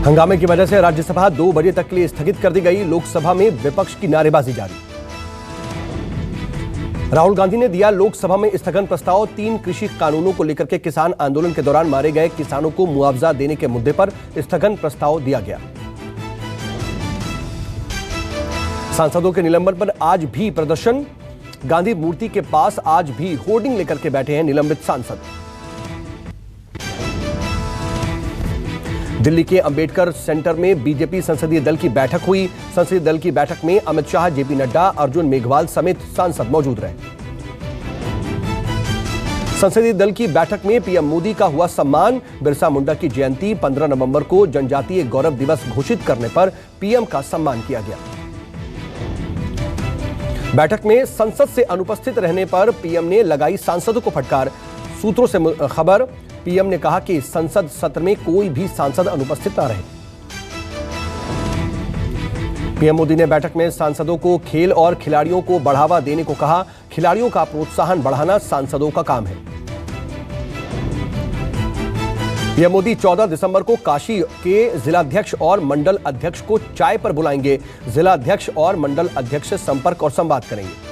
हंगामे की वजह से राज्यसभा 2 बजे तक के लिए स्थगित कर दी गई। लोकसभा में विपक्ष की नारेबाजी जारी। राहुल गांधी ने दिया लोकसभा में स्थगन प्रस्ताव। 3 कृषि कानूनों को लेकर के किसान आंदोलन के दौरान मारे गए किसानों को मुआवजा देने के मुद्दे पर स्थगन प्रस्ताव दिया गया। सांसदों के निलंबन पर आज भी प्रदर्शन। गांधी मूर्ति के पास आज भी होर्डिंग लेकर के बैठे हैं निलंबित सांसद। दिल्ली के अंबेडकर सेंटर में बीजेपी संसदीय दल की बैठक हुई। संसदीय दल की बैठक में अमित शाह, जेपी नड्डा, अर्जुन मेघवाल समेत सांसद मौजूद रहे। संसदीय दल की बैठक में पीएम मोदी का हुआ सम्मान। बिरसा मुंडा की जयंती 15 नवंबर को जनजातीय गौरव दिवस घोषित करने पर पीएम का सम्मान किया गया। बैठक में संसद से अनुपस्थित रहने पर पीएम ने लगाई सांसदों को फटकार। सूत्रों से खबर, पीएम ने कहा कि संसद सत्र में कोई भी सांसद अनुपस्थित न रहे। पीएम मोदी ने बैठक में सांसदों को खेल और खिलाड़ियों को बढ़ावा देने को कहा। खिलाड़ियों का प्रोत्साहन बढ़ाना सांसदों का काम है। पीएम मोदी 14 दिसंबर को काशी के जिलाध्यक्ष और मंडल अध्यक्ष को चाय पर बुलाएंगे। जिलाध्यक्ष और मंडल अध्यक्ष से संपर्क और संवाद करेंगे।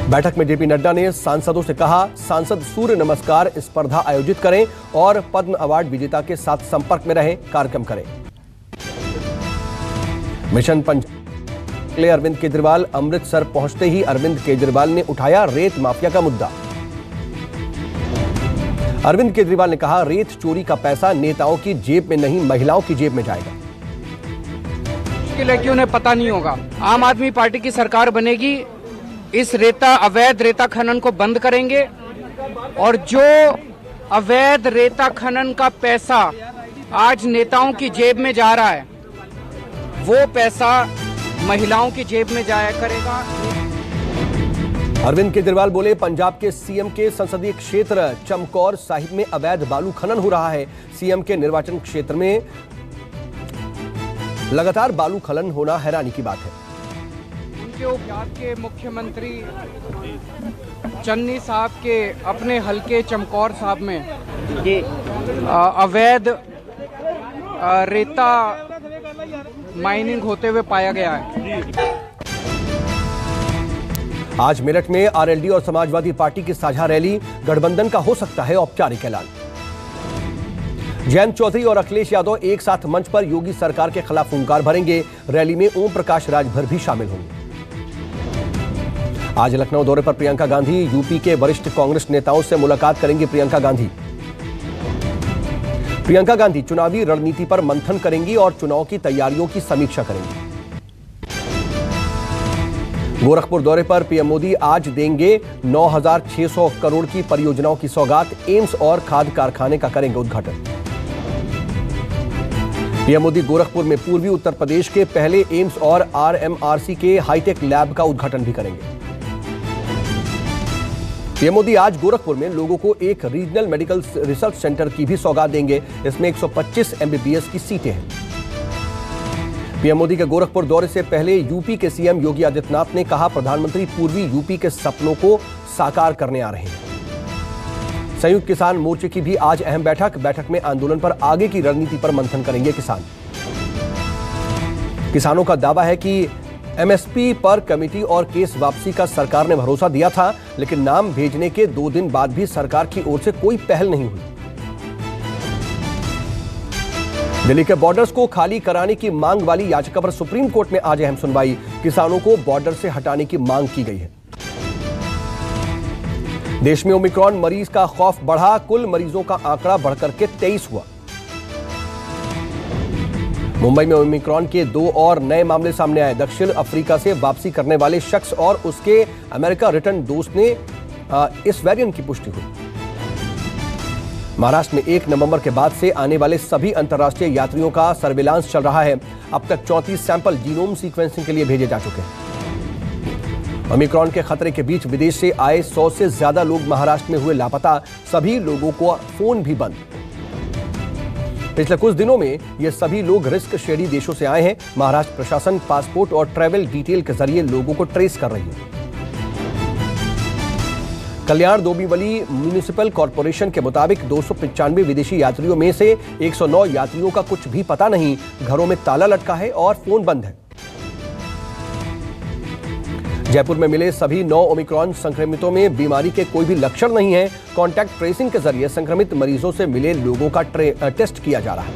बैठक में जेपी नड्डा ने सांसदों से कहा, सांसद सूर्य नमस्कार स्पर्धा आयोजित करें और पद्म अवार्ड विजेता के साथ संपर्क में रहें, कार्यक्रम करें। मिशन पंजाब के अरविंद केजरीवाल अमृतसर पहुंचते ही अरविंद केजरीवाल ने उठाया रेत माफिया का मुद्दा। अरविंद केजरीवाल ने कहा, रेत चोरी का पैसा नेताओं की जेब में नहीं, महिलाओं की जेब में जाएगा। मुश्किल है कि उन्हें पता नहीं होगा। आम आदमी पार्टी की सरकार बनेगी, इस अवैध रेता खनन को बंद करेंगे और जो अवैध रेता खनन का पैसा आज नेताओं की जेब में जा रहा है, वो पैसा महिलाओं की जेब में जाया करेगा। अरविंद केजरीवाल बोले, पंजाब के सीएम के संसदीय क्षेत्र चमकौर साहिब में अवैध बालू खनन हो रहा है। सीएम के निर्वाचन क्षेत्र में लगातार बालू खनन होना हैरानी की बात है। पंजाब के मुख्यमंत्री चन्नी साहब के अपने हलके चमकौर साहब में अवैध रेता माइनिंग होते हुए पाया गया है। आज मेरठ में आरएलडी और समाजवादी पार्टी की साझा रैली। गठबंधन का हो सकता है औपचारिक ऐलान। जयंत चौधरी और अखिलेश यादव एक साथ मंच पर योगी सरकार के खिलाफ हुंकार भरेंगे। रैली में ओम प्रकाश राजभर भी शामिल होंगे। आज लखनऊ दौरे पर प्रियंका गांधी। यूपी के वरिष्ठ कांग्रेस नेताओं से मुलाकात करेंगी प्रियंका गांधी। प्रियंका गांधी चुनावी रणनीति पर मंथन करेंगी और चुनाव की तैयारियों की समीक्षा करेंगी। गोरखपुर दौरे पर पीएम मोदी आज देंगे 9,600 करोड़ की परियोजनाओं की सौगात। एम्स और खाद कारखाने का करेंगे उद्घाटन। पीएम मोदी गोरखपुर में पूर्वी उत्तर प्रदेश के पहले एम्स और आरएमआरसी के हाईटेक लैब का उद्घाटन भी करेंगे। पीएम मोदी आज गोरखपुर में लोगों को एक रीजनल मेडिकल रिसर्च सेंटर की भी सौगात देंगे। इसमें 125 एमबीबीएस की सीटें हैं। पीएम मोदी के गोरखपुर दौरे से पहले यूपी के सीएम योगी आदित्यनाथ ने कहा, प्रधानमंत्री पूर्वी यूपी के सपनों को साकार करने आ रहे हैं। संयुक्त किसान मोर्चे की भी आज अहम बैठक में आंदोलन पर आगे की रणनीति पर मंथन करेंगे किसान। किसानों का दावा है कि एमएसपी पर कमेटी और केस वापसी का सरकार ने भरोसा दिया था, लेकिन नाम भेजने के 2 दिन बाद भी सरकार की ओर से कोई पहल नहीं हुई। दिल्ली के बॉर्डर्स को खाली कराने की मांग वाली याचिका पर सुप्रीम कोर्ट में आज अहम सुनवाई। किसानों को बॉर्डर से हटाने की मांग की गई है। देश में ओमिक्रॉन मरीज का खौफ बढ़ा। कुल मरीजों का आंकड़ा बढ़कर के 23 हुआ। मुंबई में ओमिक्रॉन के 2 और नए मामले सामने आए। दक्षिण अफ्रीका से वापसी करने वाले शख्स और उसके अमेरिका रिटर्न दोस्त ने इस वेरिएंट की पुष्टि हुई। महाराष्ट्र में 1 नवंबर के बाद से आने वाले सभी अंतर्राष्ट्रीय यात्रियों का सर्विलांस चल रहा है। अब तक 34 सैंपल जीनोम सीक्वेंसिंग के लिए भेजे जा चुके हैं। ओमिक्रॉन के खतरे के बीच विदेश से आए 100 से ज्यादा लोग महाराष्ट्र में हुए लापता। सभी लोगों को फोन भी बंद। पिछले कुछ दिनों में ये सभी लोग रिस्क शेयरिंग देशों से आए हैं। महाराष्ट्र प्रशासन पासपोर्ट और ट्रैवल डिटेल के जरिए लोगों को ट्रेस कर रही है। कल्याण डोंबिवली म्युनिसिपल कॉर्पोरेशन के मुताबिक 295 विदेशी यात्रियों में से 109 यात्रियों का कुछ भी पता नहीं, घरों में ताला लटका है और फोन बंद है। जयपुर में मिले सभी 9 ओमिक्रॉन संक्रमितों में बीमारी के कोई भी लक्षण नहीं है। कॉन्टैक्ट ट्रेसिंग के जरिए संक्रमित मरीजों से मिले लोगों का टेस्ट किया जा रहा है।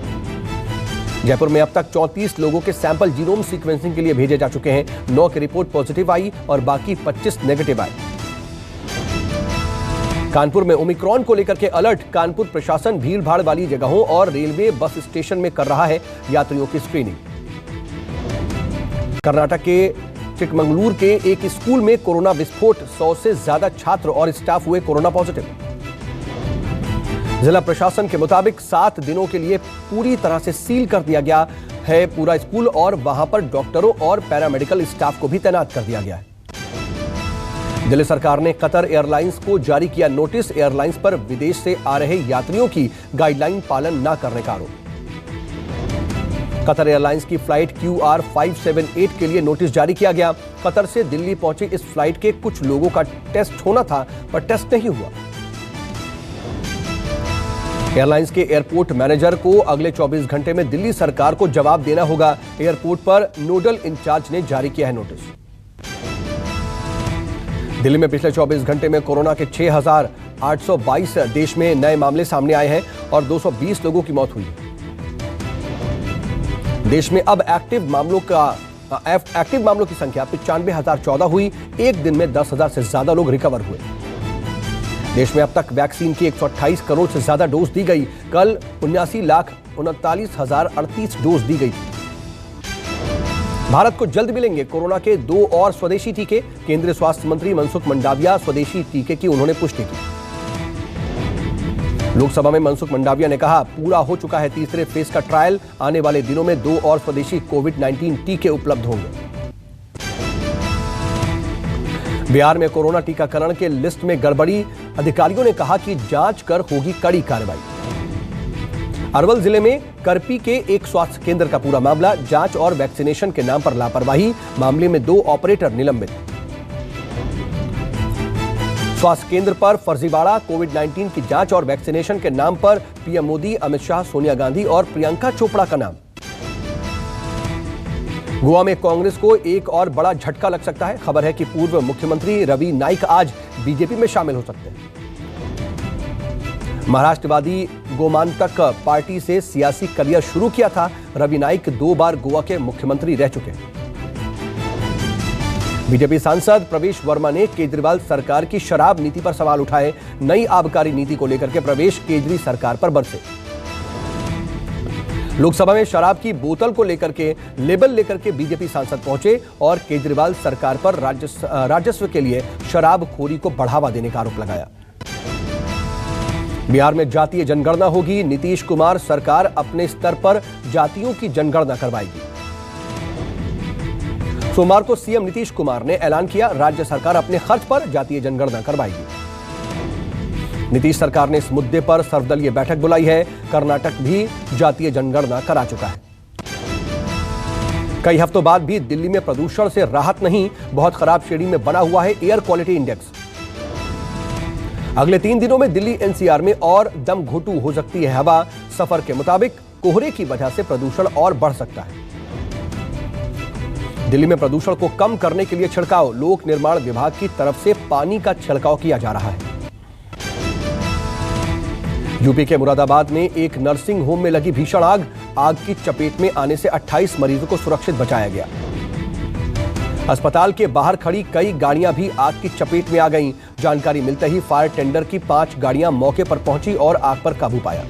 जयपुर में अब तक 34 लोगों के सैंपल जीनोम सीक्वेंसिंग के लिए भेजे जा चुके हैं। 9 की रिपोर्ट पॉजिटिव आई और बाकी 25 नेगेटिव आए। कानपुर में ओमिक्रॉन को लेकर के अलर्ट। कानपुर प्रशासन भीड़ भाड़ वाली जगहों और रेलवे बस स्टेशन में कर रहा है यात्रियों की स्क्रीनिंग। कर्नाटक के चिकमंगलुरु के एक स्कूल में कोरोना विस्फोट, 100 से ज्यादा छात्र और स्टाफ हुए कोरोना पॉजिटिव। जिला प्रशासन के मुताबिक 7 दिनों के लिए पूरी तरह से सील कर दिया गया है पूरा स्कूल और वहां पर डॉक्टरों और पैरामेडिकल स्टाफ को भी तैनात कर दिया गया है। दिल्ली सरकार ने कतर एयरलाइंस को जारी किया नोटिस। एयरलाइंस पर विदेश से आ रहे यात्रियों की गाइडलाइन पालन न करने का आरोप। कतर एयरलाइंस की फ्लाइट QR 578 के लिए नोटिस जारी किया गया। कतर से दिल्ली पहुंचे इस फ्लाइट के कुछ लोगों का टेस्ट होना था पर टेस्ट नहीं हुआ। एयरलाइंस के एयरपोर्ट मैनेजर को अगले 24 घंटे में दिल्ली सरकार को जवाब देना होगा। एयरपोर्ट पर नोडल इंचार्ज ने जारी किया है नोटिस। दिल्ली में पिछले 24 घंटे में कोरोना के 6,822 देश में नए मामले सामने आए हैं और 220 लोगों की मौत हुई है। देश में अब एक्टिव मामलों की संख्या 95,014 हुई। एक दिन में 10,000 से ज्यादा लोग रिकवर हुए। देश में अब तक वैक्सीन की 128 करोड़ से ज्यादा डोज दी गई। कल 79,39,038 डोज दी गई। भारत को जल्द मिलेंगे कोरोना के 2 और स्वदेशी टीके। केंद्रीय स्वास्थ्य मंत्री मनसुख मंडाविया स्वदेशी टीके की उन्होंने पुष्टि की। लोकसभा में मनसुख मंडाविया ने कहा, पूरा हो चुका है तीसरे फेज का ट्रायल। आने वाले दिनों में 2 और स्वदेशी कोविड-19 टीके उपलब्ध होंगे। बिहार में कोरोना टीकाकरण के लिस्ट में गड़बड़ी। अधिकारियों ने कहा कि जांच कर होगी कड़ी कार्रवाई। अरवल जिले में करपी के एक स्वास्थ्य केंद्र का पूरा मामला। जांच और वैक्सीनेशन के नाम पर लापरवाही। मामले में 2 ऑपरेटर निलंबित। स्वास्थ्य केंद्र पर फर्जीवाड़ा। कोविड-19 की जांच और वैक्सीनेशन के नाम पर पीएम मोदी, अमित शाह, सोनिया गांधी और प्रियंका चोपड़ा का नाम। गोवा में कांग्रेस को एक और बड़ा झटका लग सकता है। खबर है कि पूर्व मुख्यमंत्री रवि नाइक आज बीजेपी में शामिल हो सकते हैं। महाराष्ट्रवादी गोमांतक पार्टी से सियासी करियर शुरू किया था। रवि नाइक 2 बार गोवा के मुख्यमंत्री रह चुके हैं। बीजेपी सांसद प्रवेश वर्मा ने केजरीवाल सरकार की शराब नीति पर सवाल उठाए। नई आबकारी नीति को लेकर के प्रवेश केजरी सरकार पर बरसे। लोकसभा में शराब की बोतल को लेकर के लेबल लेकर के बीजेपी सांसद पहुंचे और केजरीवाल सरकार पर राजस्व के लिए शराबखोरी को बढ़ावा देने का आरोप लगाया। बिहार में जातीय जनगणना होगी। नीतीश कुमार सरकार अपने स्तर पर जातियों की जनगणना करवाएगी। सोमवार को सीएम नीतीश कुमार ने ऐलान किया, राज्य सरकार अपने खर्च पर जातीय जनगणना करवाएगी। नीतीश सरकार ने इस मुद्दे पर सर्वदलीय बैठक बुलाई है। कर्नाटक भी जातीय जनगणना करा चुका है। कई हफ्तों बाद भी दिल्ली में प्रदूषण से राहत नहीं। बहुत खराब श्रेणी में बना हुआ है एयर क्वालिटी इंडेक्स। अगले 3 दिनों में दिल्ली एनसीआर में और दम घोटू हो सकती है हवा। सफर के मुताबिक कोहरे की वजह से प्रदूषण और बढ़ सकता है। दिल्ली में प्रदूषण को कम करने के लिए छिड़काव। लोक निर्माण विभाग की तरफ से पानी का छिड़काव किया जा रहा है। यूपी के मुरादाबाद में एक नर्सिंग होम में लगी भीषण आग। आग की चपेट में आने से 28 मरीजों को सुरक्षित बचाया गया। अस्पताल के बाहर खड़ी कई गाड़ियां भी आग की चपेट में आ गईं। जानकारी मिलते ही फायर टेंडर की 5 गाड़ियां मौके पर पहुंची और आग पर काबू पाया।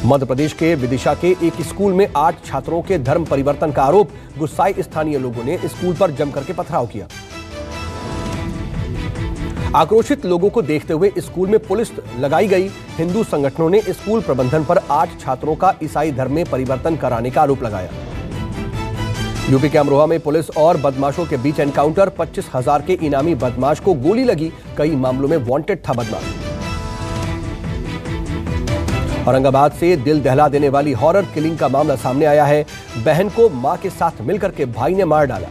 मध्य प्रदेश के विदिशा के एक स्कूल में 8 छात्रों के धर्म परिवर्तन का आरोप। गुस्साए स्थानीय लोगों ने स्कूल पर जमकर के पथराव किया। आक्रोशित लोगों को देखते हुए स्कूल में पुलिस लगाई गई। हिंदू संगठनों ने स्कूल प्रबंधन पर 8 छात्रों का ईसाई धर्म में परिवर्तन कराने का आरोप लगाया। यूपी के अमरोहा में पुलिस और बदमाशों के बीच एनकाउंटर। 25,000 के इनामी बदमाश को गोली लगी। कई मामलों में वांटेड था बदमाश। औरंगाबाद से दिल दहला देने वाली हॉरर किलिंग का मामला सामने आया है। बहन को मां के साथ मिलकर के भाई ने मार डाला।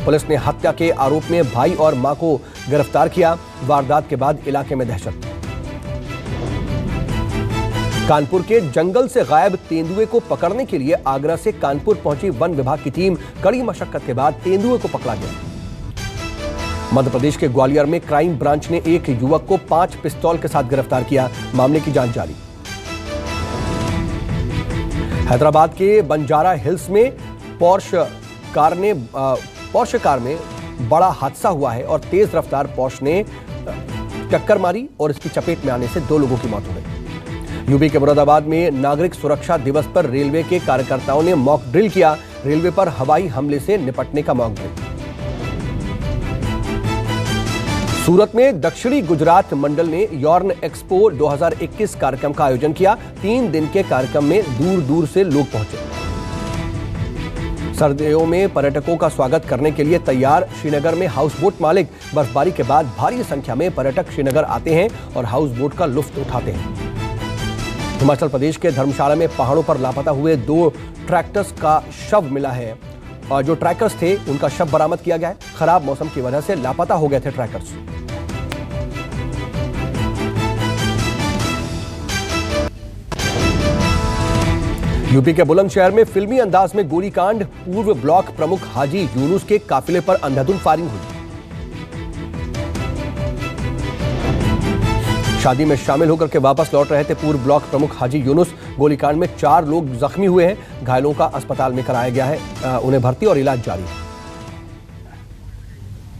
पुलिस ने हत्या के आरोप में भाई और मां को गिरफ्तार किया। वारदात के बाद इलाके में दहशत। कानपुर के जंगल से गायब तेंदुए को पकड़ने के लिए आगरा से कानपुर पहुंची वन विभाग की टीम। कड़ी मशक्कत के बाद तेंदुए को पकड़ा गया। मध्य प्रदेश के ग्वालियर में क्राइम ब्रांच ने एक युवक को 5 पिस्तौल के साथ गिरफ्तार किया। मामले की जांच जारी। हैदराबाद के बंजारा हिल्स में पोर्श कार में बड़ा हादसा हुआ है और तेज रफ्तार पोर्श ने टक्कर मारी और इसकी चपेट में आने से 2 लोगों की मौत हो गई। यूपी के मुरादाबाद में नागरिक सुरक्षा दिवस पर रेलवे के कार्यकर्ताओं ने मॉक ड्रिल किया। रेलवे पर हवाई हमले से निपटने का मॉक ड्रिल। सूरत में दक्षिणी गुजरात मंडल ने यौर्न एक्सपो 2021 कार्यक्रम का आयोजन किया। 3 दिन के कार्यक्रम में दूर दूर से लोग पहुंचे। सर्दियों में पर्यटकों का स्वागत करने के लिए तैयार श्रीनगर में हाउस बोट मालिक। बर्फबारी के बाद भारी संख्या में पर्यटक श्रीनगर आते हैं और हाउस बोट का लुत्फ उठाते हैं। हिमाचल प्रदेश के धर्मशाला में पहाड़ों पर लापता हुए 2 ट्रैक्टर्स का शव मिला है और जो ट्रैकर्स थे उनका शव बरामद किया गया है। खराब मौसम की वजह से लापता हो गए थे ट्रैकर्स। यूपी के बुलंदशहर में फिल्मी अंदाज में गोलीकांड। पूर्व ब्लॉक प्रमुख हाजी यूनुस के काफिले पर अंधाधुंध फायरिंग हुई। शादी में शामिल होकर के वापस लौट रहे थे पूर्व ब्लॉक प्रमुख हाजी यूनुस। गोलीकांड में 4 लोग जख्मी हुए हैं। घायलों का अस्पताल में कराया गया है। उन्हें भर्ती और इलाज जारी है।